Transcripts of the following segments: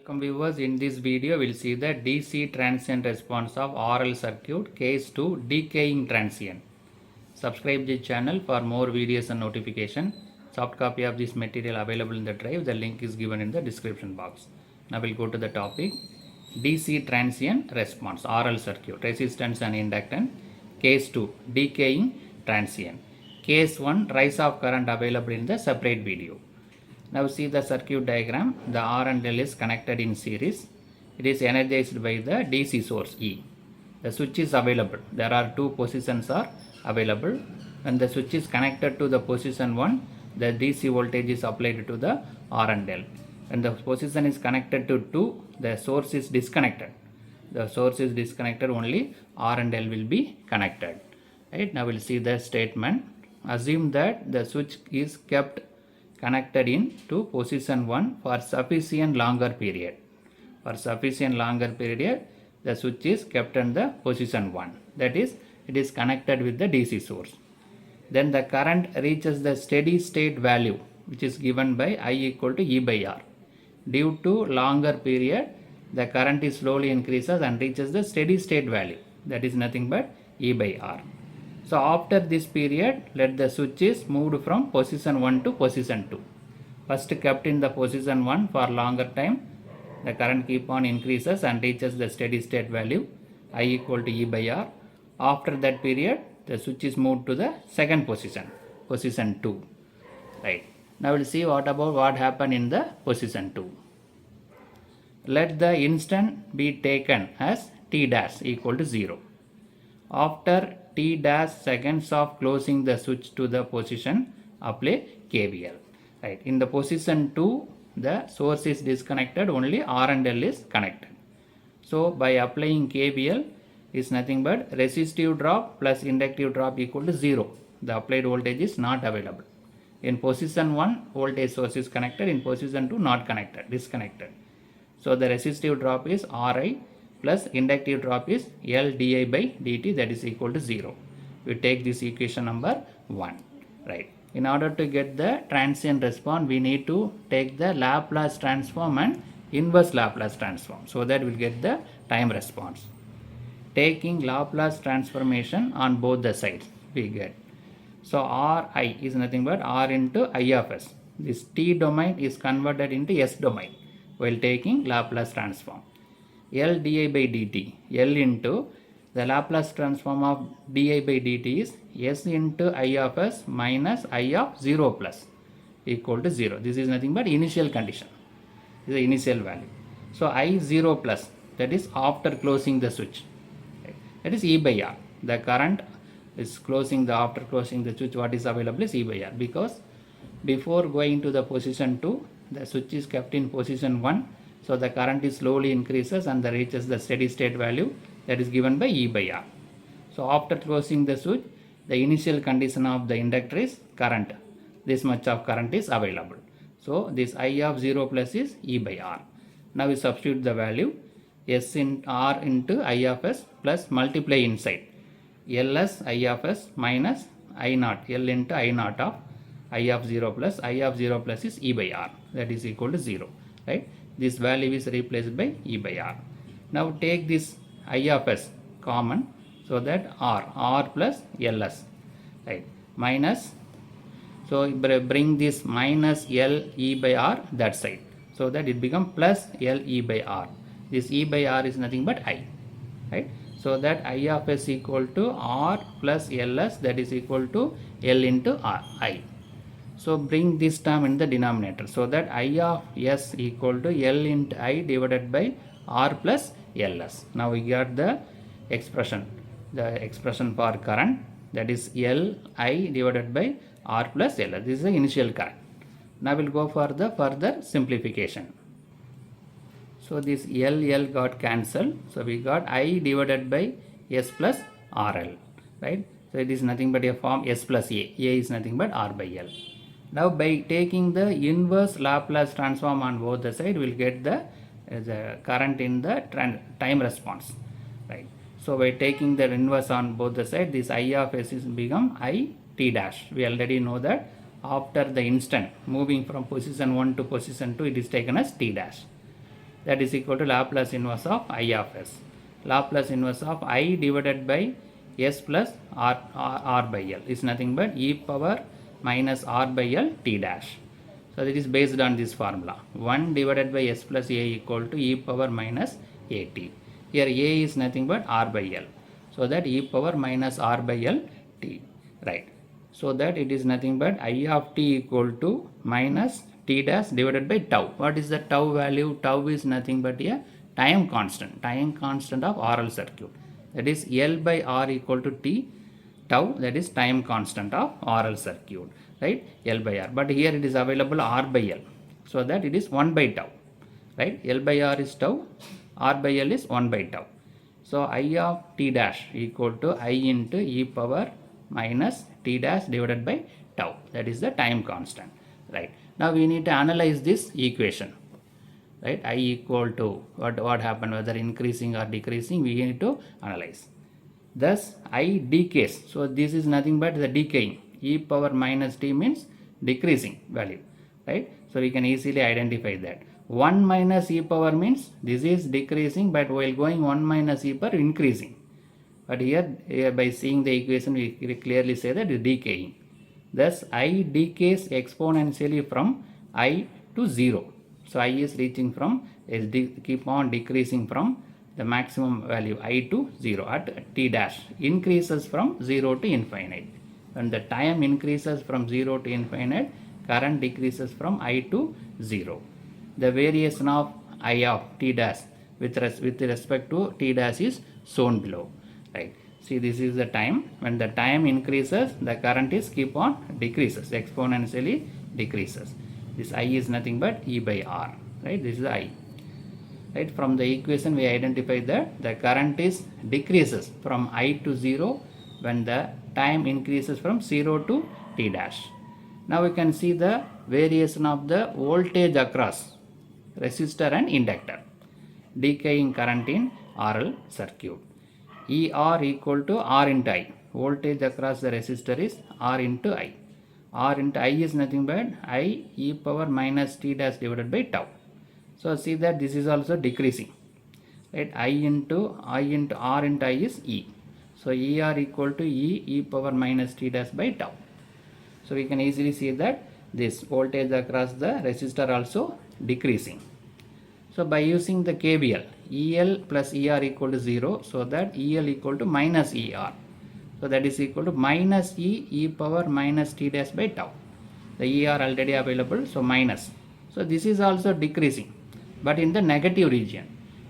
Welcome viewers, in this video we will see the DC transient response of RL circuit case 2 decaying transient. Subscribe the channel for more videos and notification. Soft copy of this material available in the drive. The link is given in the description box. Now we'll go to the topic DC transient response RL circuit resistance and inductance. Case 2 decaying transient. Case 1 rise of current available in the separate video. Now see the circuit diagram. The R and L is connected in series. It is energized by the DC source E. The switch is available. There are two positions are available. When the switch is connected to the position 1, the DC voltage is applied to the R and L. When the position is connected to 2, the source is disconnected. The source is disconnected, only R and L will be connected. Right? Now we'll see the statement. Assume that the switch is kept connected in to position 1 for sufficient longer period. For sufficient longer period, the switch is kept in the position 1. That is, it is connected with the DC source. Then the current reaches the steady state value, which is given by I equal to E by R. Due to longer period, the current is slowly increases and reaches the steady state value. That is nothing but E by R. So after this period, let the switch is moved from position 1 to position 2. First kept in the position 1 for longer time, the current keep on increases and reaches the steady state value I equal to E by R. After that period, the switch is moved to the second position, position 2. Right. Now we'll see what happened in the position 2. Let the instant be taken as T dash equal to 0. After T dash seconds of closing the switch to the position, apply KVL. Right. In the position 2, the source is disconnected, only R and L is connected. So by applying KVL is nothing but resistive drop plus inductive drop equal to 0. The applied voltage is not available. In position 1, voltage source is connected. In position 2, not connected, disconnected. So the resistive drop is Ri plus inductive drop is L di by dt, that is equal to 0. We take this equation number 1. Right. In order to get the transient response, we need to take the Laplace transform and inverse Laplace transform, so that we will get the time response. Taking Laplace transformation on both the sides, we get. So Ri is nothing but R into I of s. This T domain is converted into S domain while taking Laplace transform. L di by dt, L into the Laplace transform of di by dt is S into I of s minus I of 0 plus equal to 0. This is nothing but initial condition. This is the initial value. So I 0 plus, that is after closing the switch. That is E by R. The current is after closing the switch, what is available is E by R, because before going to the position 2, the switch is kept in position 1. So the current is slowly increases and reaches the steady state value, that is given by E by R. So after closing the switch, the initial condition of the inductor is current. This much of current is available. So this I of 0 plus is E by R. Now we substitute the value S in R into I of s plus multiply inside Ls I of s minus I naught, L into I naught of I of 0 plus. I of 0 plus is E by R, that is equal to 0. Right. This value is replaced by E by R. Now take this I of s common, so that R plus Ls, right, minus, so bring this minus L E by R that side, so that it becomes plus L E by R. This E by R is nothing but I, right. So that I of s equal to R plus Ls, that is equal to L into R, I. So bring this term in the denominator, so that I of s equal to L into I divided by R plus Ls. Now we got the expression for current, that is L I divided by R plus Ls. This is the initial current. Now we'll go for the further simplification. So this L got cancelled. So we got I divided by S plus RL. Right. So it is nothing but a form S plus A. A is nothing but R by L. Now by taking the inverse Laplace transform on both the side, we will get the current in the time response. Right. So by taking the inverse on both the side, this I of s is become I T dash. We already know that after the instant moving from position 1 to position 2, it is taken as T dash. that is equal to Laplace inverse of I of s. Laplace inverse of I divided by s plus r by L is nothing but e power minus r by L t dash. So that is based on this formula. 1 divided by s plus a equal to e power minus at. Here a is nothing but r by L. So that e power minus r by L t. Right. So that it is nothing but I of t equal to minus t dash divided by tau. What is the tau value? Tau is nothing but a time constant of RL circuit. That is L by R equal to t. Tau, that is time constant of RL circuit, right? L by R. But here it is available R by L. So that it is 1 by tau, right? L by R is tau, R by L is 1 by tau. So I of t dash equal to I into e power minus t dash divided by tau. That is the time constant, right? Now we need to analyze this equation, right? I equal to what happened, whether increasing or decreasing, we need to analyze. Thus I decays. So this is nothing but the decaying. E power minus t means decreasing value, right? So we can easily identify that. 1 minus e power means this is decreasing, but while going 1 minus e power increasing. But here by seeing the equation we clearly say that it is decaying. Thus I decays exponentially from I to 0. So I is reaching from, keep on decreasing from the maximum value I to 0 at t dash, increases from 0 to infinite. When the time increases from 0 to infinite, current decreases from I to 0. The variation of I of t dash with respect to t dash is shown below, right? See, this is the time. When the time increases, the current is keep on decreases, exponentially decreases. This I is nothing but E by R, right? This is I. Right? From the equation we identify that the current is decreases from I to 0 when the time increases from 0 to t dash. Now we can see the variation of the voltage across resistor and inductor. Decaying current in RL circuit. ER equal to R into I. Voltage across the resistor is R into I. R into I is nothing but I e power minus t dash divided by tau. So see that this is also decreasing, right? I into R into I is E. So ER equal to E power minus t dash by tau. So we can easily see that this voltage across the resistor also decreasing. So by using the KVL, EL plus ER equal to 0, so that EL equal to minus ER. So that is equal to minus E power minus t dash by tau. The ER already available, so minus. So this is also decreasing, but in the negative region,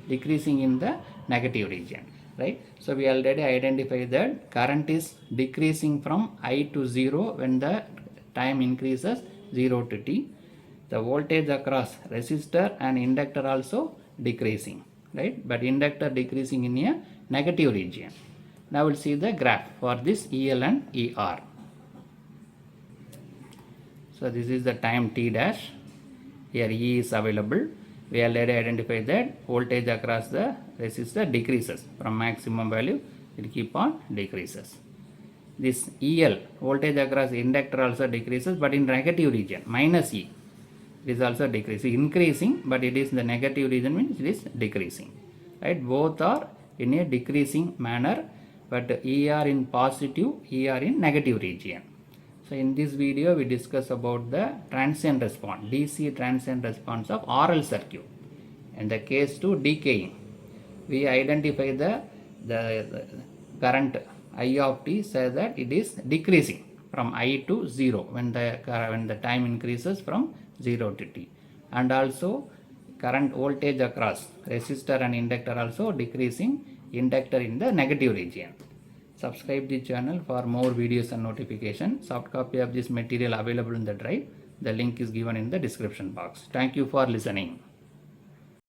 decreasing in the negative region, right? So we already identified that current is decreasing from I to 0 when the time increases 0 to t. The voltage across resistor and inductor also decreasing, right? But inductor decreasing in a negative region. Now we'll see the graph for this EL and ER. So this is the time t dash. Here E is available. We already identified that voltage across the resistor decreases from maximum value, it keep on decreases. This EL, voltage across inductor, also decreases, but in negative region, minus E. It is also decreasing, increasing, but it is the negative region means it is decreasing, right? Both are in a decreasing manner, but ER in positive, ER in negative region. So in this video we discuss about the transient response, DC transient response of RL circuit. In the case 2, decaying, we identify the current I of t, say that it is decreasing from I to 0 when the time increases from 0 to t. And also current voltage across resistor and inductor also decreasing, inductor in the negative region. Subscribe the channel for more videos and notification. Soft copy of this material available in the drive. The link is given in the description box. Thank you for listening.